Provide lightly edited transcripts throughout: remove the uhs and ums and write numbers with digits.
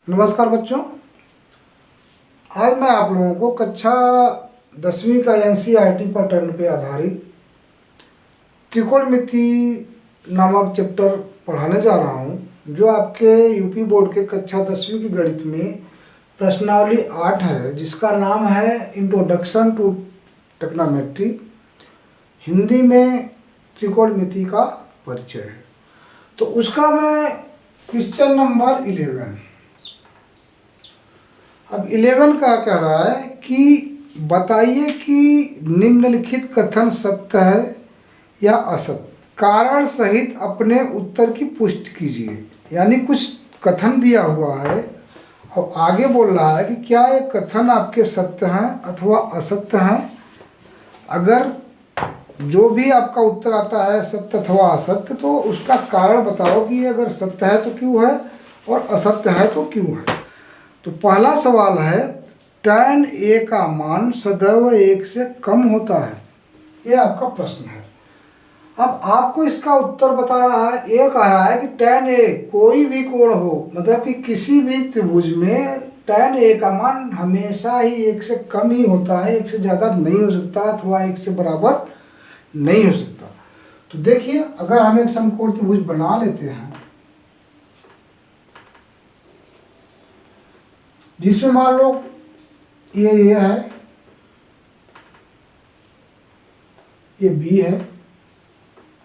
नमस्कार बच्चों, आज मैं आप लोगों को कक्षा 10वीं का एनसीईआरटी पैटर्न पे आधारित त्रिकोणमिति नामक चैप्टर पढ़ाने जा रहा हूं, जो आपके यूपी बोर्ड के कक्षा 10वीं की गणित में प्रश्नावली 8 है, जिसका नाम है इंट्रोडक्शन टू ट्रिग्नोमेट्री। हिंदी में त्रिकोणमिति का परिचय है। तो उसका मैं क्वेश्चन नंबर 11, अब 11 का कह रहा है कि बताइए कि निम्नलिखित कथन सत्य है या असत्य, कारण सहित अपने उत्तर की पुष्टि कीजिए। यानी कुछ कथन दिया हुआ है और आगे बोल रहा है कि क्या ये कथन आपके सत्य हैं अथवा असत्य हैं। अगर जो भी आपका उत्तर आता है सत्य अथवा असत्य, तो उसका कारण बताओ कि ये अगर सत्य है तो क्यों है और असत्य है तो क्यों है। तो पहला सवाल है, tan a का मान सदैव 1 से कम होता है। ये आपका प्रश्न है। अब आपको इसका उत्तर बता रहा है। ये कह रहा है कि tan a कोई भी कोण हो, मतलब कि किसी भी त्रिभुज में tan a का मान हमेशा ही 1 से कम ही होता है, 1 से ज़्यादा नहीं हो सकता अथवा 1 से बराबर नहीं हो सकता। तो देखिए, अगर हम एक समकोण त्रिभुज बना लेते हैं जिसमें मान लो ये है, ये बी है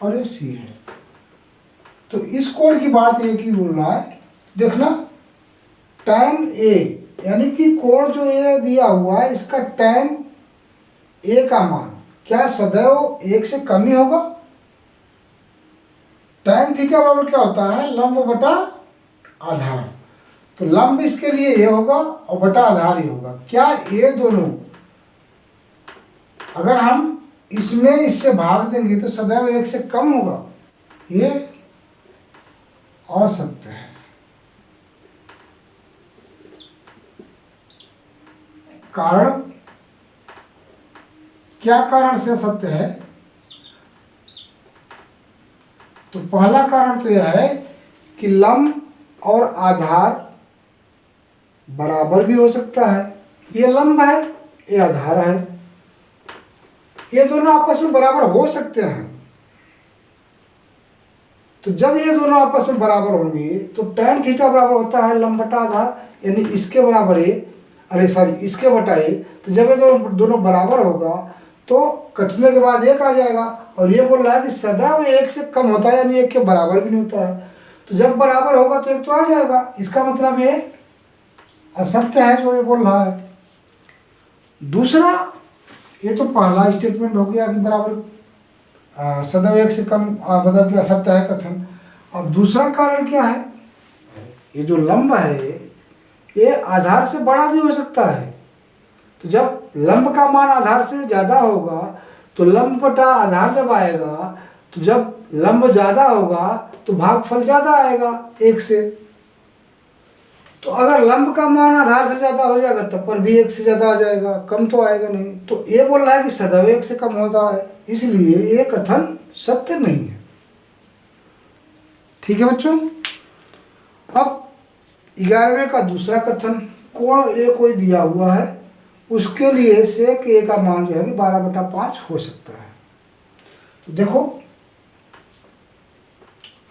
और ये सी है, तो इस कोण की बात एक ही बोल रहा है। देखना, tan a यानी कि कोण जो ये दिया हुआ है, इसका tan a का मान क्या सदैव 1 से कम ही होगा। tan थीटा बराबर क्या होता है, लंब बटा आधार। तो लंब इसके लिए ये होगा और बटा आधार ही होगा। क्या ये दोनों अगर हम इसमें इससे भाग देंगे तो सदैव 1 से कम होगा। ये असत्य है। कारण, क्या कारण से सत्य है? तो पहला कारण तो यह है कि लंब और आधार बराबर भी हो सकता है। ये लंब है, ये आधार है, ये दोनों आपस में बराबर हो सकते हैं। तो जब ये दोनों आपस में बराबर होंगे तो tan थीटा बराबर होता है लंब बटा आधार, यानी इसके बराबर इसके बटा ए। तो जब ये दोनों बराबर होगा तो कटने के बाद एक आ जाएगा, और ये बोल रहा है कि सदैव 1 से कम होता है, यानी 1 के बराबर भी नहीं होता है। तो जब बराबर होगा तो 1 तो आ जाएगा। इसका मतलब ये असत्य है जो ये बोल रहा है। दूसरा, ये तो पहला स्टेटमेंट हो गया कि बराबर सदैव 1 से कम, मतलब कि असत्य है कथन। अब दूसरा कारण क्या है, ये जो लंब है ये आधार से बड़ा भी हो सकता है। तो जब लंब का मान आधार से ज़्यादा होगा तो लंब बटा आधार जब आएगा, तो जब लंब ज़्यादा होगा तो भागफल ज़्यादा आएगा 1 से। तो अगर लंब का मान आधार से ज़्यादा हो जाएगा तब पर भी 1 से ज़्यादा आ जाएगा, कम तो आएगा नहीं। तो ये बोल रहा है कि सदैव 1 से कम होता है, इसलिए ये कथन सत्य नहीं है। ठीक है बच्चों। अब 11वें का दूसरा कथन, कोण ए कोई दिया हुआ है, उसके लिए sec a का मान जो है कि 12/5 हो सकता है। तो देखो,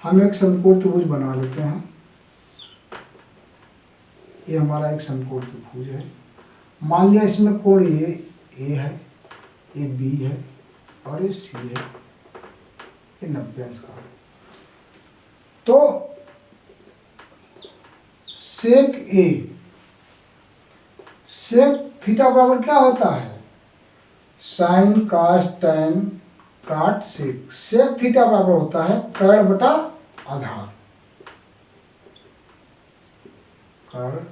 हम एक समकोण त्रिभुज बना लेते हैं। ये हमारा एक समकोण त्रिभुज है। मान लिया इसमें कोण ये a है, ये b है और ये c है, ये 90 अंश का है। तो sec a, sec थीटा बराबर क्या होता है, साइन कास टैन काट सेक। sec थीटा बराबर होता है कर्ण बटा आधार, कर्ण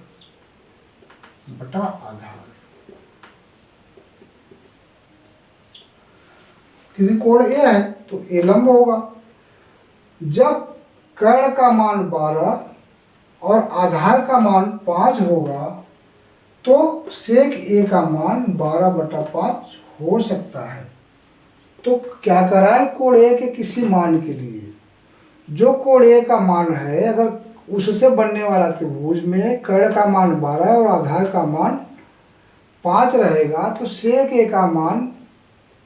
बटा आधार। क्योंकि कोण ए है तो ए लंब होगा। जब कर्ण का मान 12 और आधार का मान 5 होगा तो sec a का मान 12/5 हो सकता है। तो क्या करा है, कोण ए के किसी मान के लिए जो कोण ए का मान है, अगर उससे बनने वाला त्रिभुज में कर्ण का मान 12 और आधार का मान 5 रहेगा, तो सेक ए का मान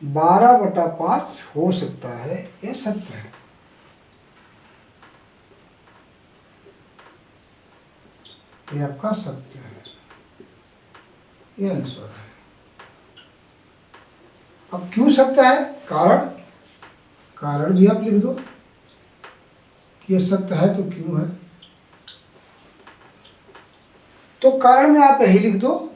12/5 हो सकता है। ये सत्य है। ये आपका सत्य है, ये आंसर है। अब क्यों सत्य है? कारण, कारण भी आप लिख दो कि ये सत्य है तो क्यों है। तो कारण में आप यही लिख दो,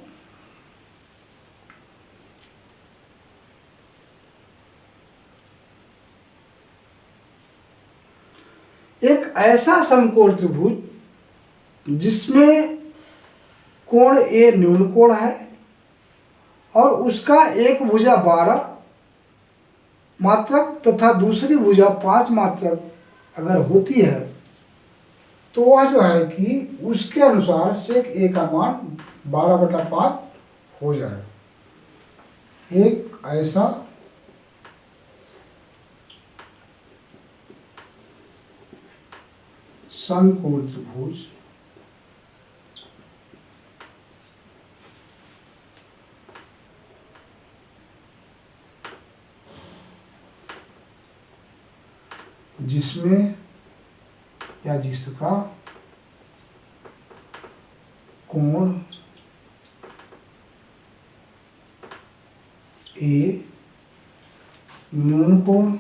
एक ऐसा समकोण त्रिभुज जिसमें कोण ए न्यून कोण है और उसका एक भुजा 12 मात्रक तथा दूसरी भुजा 5 मात्रक अगर होती है, तो वह जो है कि उसके अनुसार सेक ए का मान 12/5 हो जाए। एक ऐसा समकोण त्रिभुज जिसमें या जिसका कोण ए न्यून कोण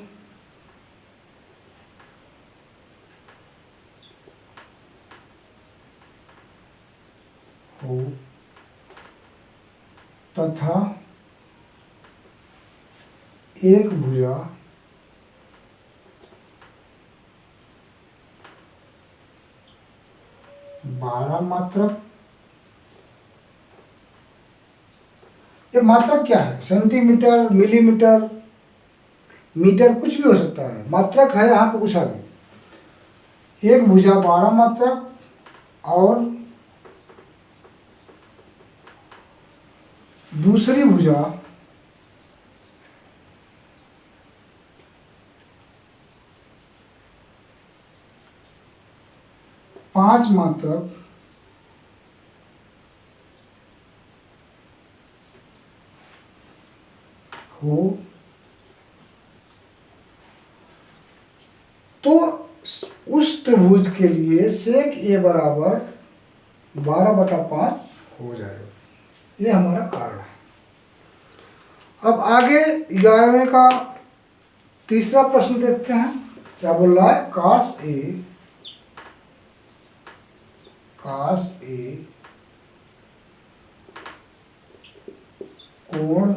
हो तथा एक भुजा 12 मात्रक, ये मात्रक क्या है? सेंटीमीटर, मिलीमीटर, मीटर, कुछ भी हो सकता है। मात्रक है यहाँ पे कुछ आगे। एक भुजा 12 मात्रक और दूसरी भुजा 5 मात्रक हो, तो उस त्रिभुज के लिए सेक ए बराबर 12/5 हो जाएगा। ये हमारा कारण है। अब आगे 11वें का तीसरा प्रश्न देखते हैं। क्या बोल रहा है? काश ए कोण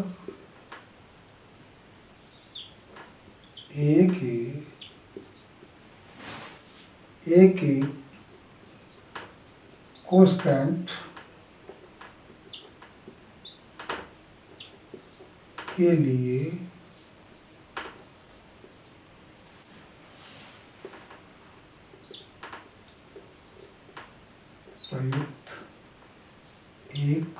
ए के कोसेकेंट के लिए प्रयुक्त एक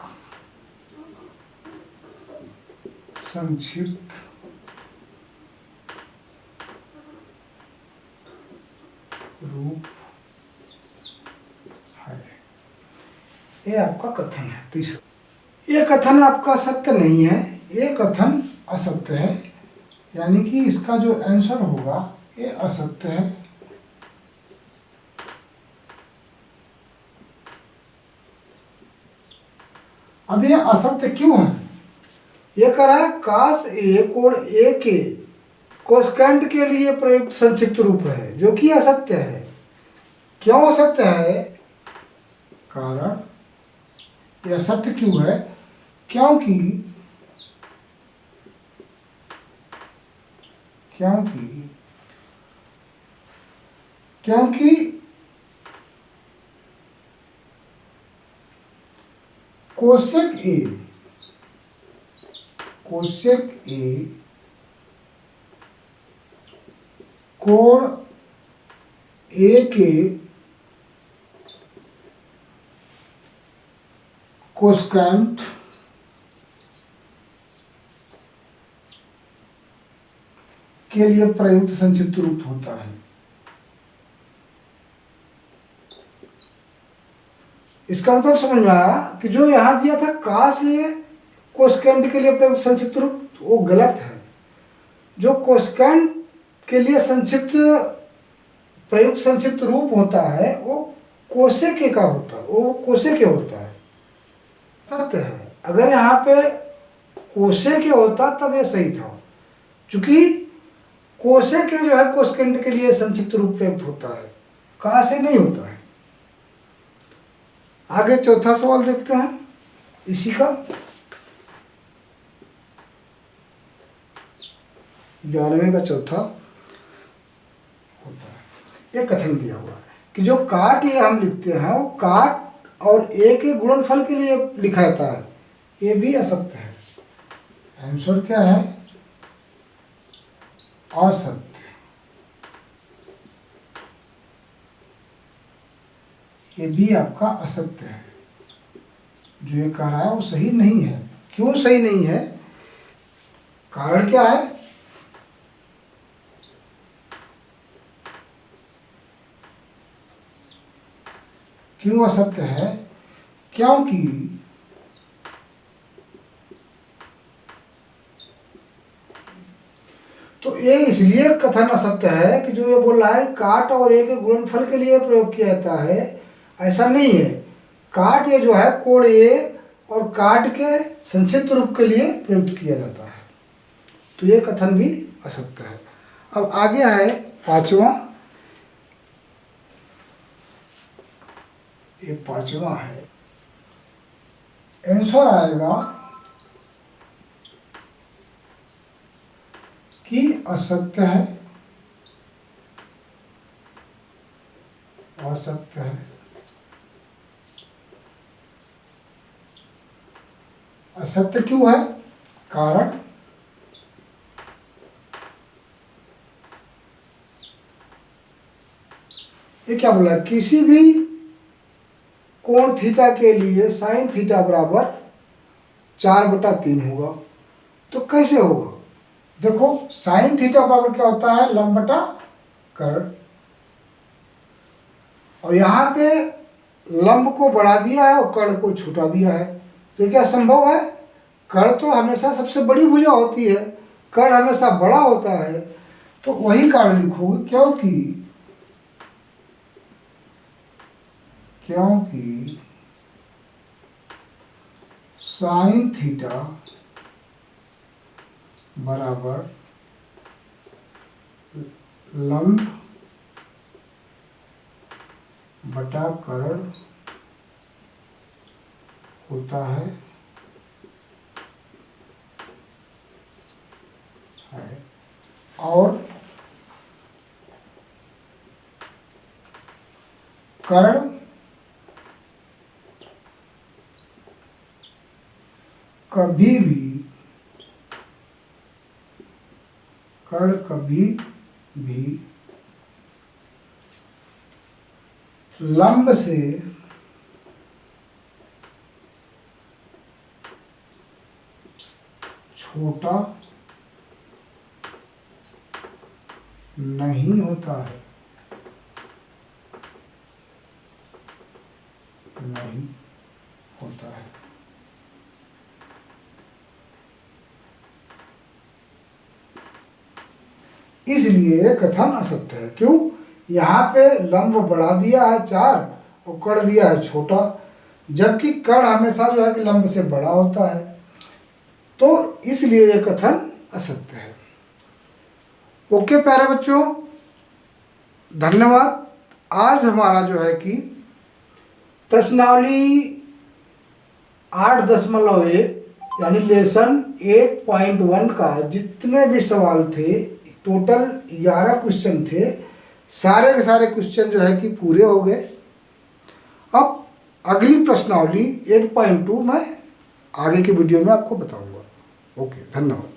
संक्षिप्त रूप है। ये आपका कथन है तीसरा। ये कथन आपका सत्य नहीं है, ये कथन असत्य है, यानी कि इसका जो आंसर होगा ये असत्य है। अब ये असत्य क्यों है? ये कह रहा है काश ए कोण ए के कोसेकेंट के लिए प्रयुक्त संक्षिप्त रूप है, जो कि असत्य है। क्यों असत्य है? कारण यह असत्य क्यों है? क्योंकि कोसेक ए कोण ए के कोसेकेंट के लिए प्रयुक्त संक्षिप्त रूप होता है। इसका मतलब समझ में आया कि जो यहाँ दिया था का से कोसेकेंड के लिए प्रयुक्त संक्षिप्त रूप, वो गलत है। जो कोसेकेंड के लिए प्रयुक्त संक्षिप्त रूप होता है वो कोसेके का होता है, वो कोसेके होता है। सत्य है, अगर यहाँ पे कोसेके होता तब ये सही था, क्योंकि कोसेके जो है कोसेकेंड के लिए संक्षिप्त रूप प्रयुक्त होता है, का से नहीं होता है। आगे चौथा सवाल देखते हैं इसी का। 11वें का चौथा होता है, ये कथन दिया हुआ है कि जो काट ये हम लिखते हैं वो काट और ए के गुणनफल के लिए लिखा जाता है, ये भी असत्य है। आंसर क्या है? असत्य। ये भी आपका असत्य है। जो ये कह रहा है वो सही नहीं है। क्यों सही नहीं है? कारण क्या है? क्यों असत्य है? क्योंकि तो ये इसलिए कथन असत्य है कि जो ये बोल रहा है काट और ए के गुणनफल के लिए प्रयोग किया जाता है, ऐसा नहीं है। काट ये जो है कोड ए और काट के संक्षिप्त रूप के लिए प्रयुक्त किया जाता है, तो ये कथन भी असत्य है। अब आगे है 5वां, ये 5वां है। आंसर आएगा कि असत्य है, असत्य है। असत्य क्यों है? कारण ये क्या बोला? किसी भी कोण थीटा के लिए साइन थीटा बराबर 4/3 होगा। तो कैसे होगा? देखो साइन थीटा बराबर क्या होता है? लंब बटा कर्ण। और यहाँ पे लंब को बढ़ा दिया है और कर्ण को छूटा दिया है, तो क्या संभव है? कर्ण तो हमेशा सबसे बड़ी भुजा होती है, कर्ण हमेशा बड़ा होता है, तो वही कारण लिखोगे। क्योंकि साइन थीटा बराबर लंब बटा कर्ण होता है और कर्ण कभी भी लंब से छोटा नहीं होता है, नहीं होता है। इसलिए कथन असत्य है। क्यों? यहाँ पे लंब बढ़ा दिया है 4 और कर्ण दिया है छोटा, जबकि कर्ण हमेशा जो है कि लंब से बड़ा होता है, तो इसलिए ये कथन असत्य है। ओके प्यारे बच्चों, धन्यवाद। आज हमारा जो है कि प्रश्नावली 8.1 यानी लेसन 8.1 का जितने भी सवाल थे, टोटल 11 क्वेश्चन थे, सारे के सारे क्वेश्चन जो है कि पूरे हो गए। अब अगली प्रश्नावली 8.2 मैं आगे की वीडियो में आपको बताऊंगा। ओके, धन्यवाद।